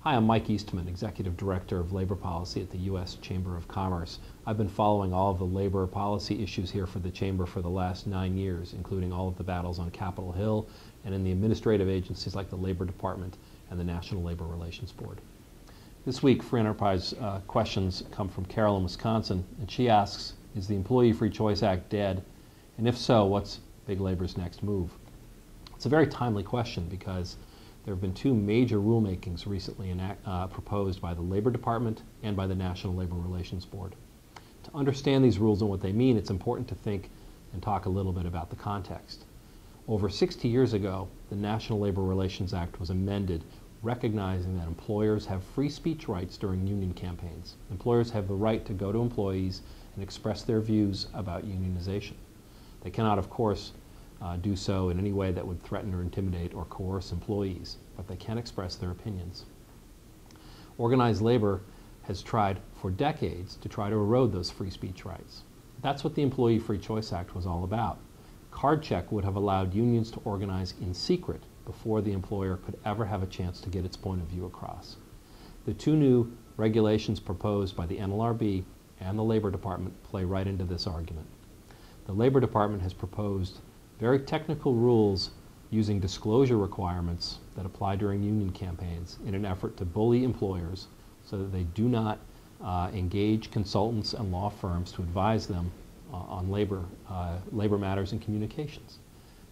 Hi, I'm Mike Eastman, Executive Director of Labor Policy at the U.S. Chamber of Commerce. I've been following all of the labor policy issues here for the Chamber for the last 9 years, including all of the battles on Capitol Hill and in the administrative agencies like the Labor Department and the National Labor Relations Board. This week, Free Enterprise questions come from Carol in Wisconsin, and she asks, is the Employee Free Choice Act dead? And if so, what's Big Labor's next move? It's a very timely question because there have been two major rulemakings recently proposed by the Labor Department and by the National Labor Relations Board. To understand these rules and what they mean, it's important to think and talk a little bit about the context. Over 60 years ago, the National Labor Relations Act was amended, recognizing that employers have free speech rights during union campaigns. Employers have the right to go to employees and express their views about unionization. They cannot, of course, do so in any way that would threaten or intimidate or coerce employees, but they can express their opinions. Organized labor has tried for decades to try to erode those free speech rights. That's what the Employee Free Choice Act was all about. Card check would have allowed unions to organize in secret before the employer could ever have a chance to get its point of view across. The two new regulations proposed by the NLRB and the Labor Department play right into this argument. The Labor Department has proposed very technical rules using disclosure requirements that apply during union campaigns in an effort to bully employers so that they do not engage consultants and law firms to advise them on labor matters and communications.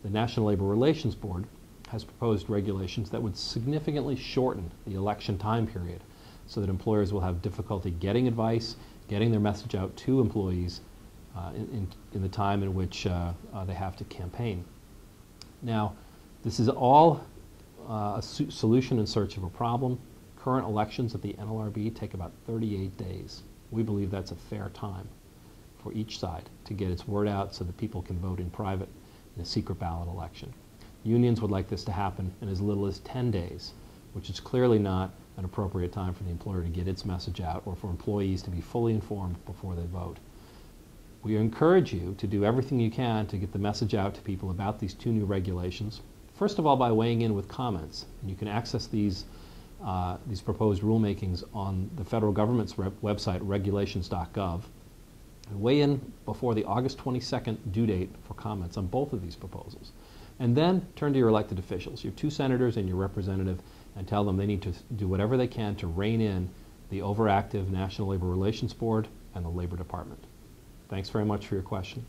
The National Labor Relations Board has proposed regulations that would significantly shorten the election time period so that employers will have difficulty getting advice, getting their message out to employees in the time in which they have to campaign. Now, this is all a solution in search of a problem. Current elections at the NLRB take about 38 days. We believe that's a fair time for each side to get its word out so that people can vote in private in a secret ballot election. Unions would like this to happen in as little as 10 days, which is clearly not an appropriate time for the employer to get its message out or for employees to be fully informed before they vote. We encourage you to do everything you can to get the message out to people about these two new regulations. First of all, by weighing in with comments. And you can access these proposed rulemakings on the federal government's website, regulations.gov. And weigh in before the August 22nd due date for comments on both of these proposals. And then turn to your elected officials, your two senators and your representative, and tell them they need to do whatever they can to rein in the overactive National Labor Relations Board and the Labor Department. Thanks very much for your question.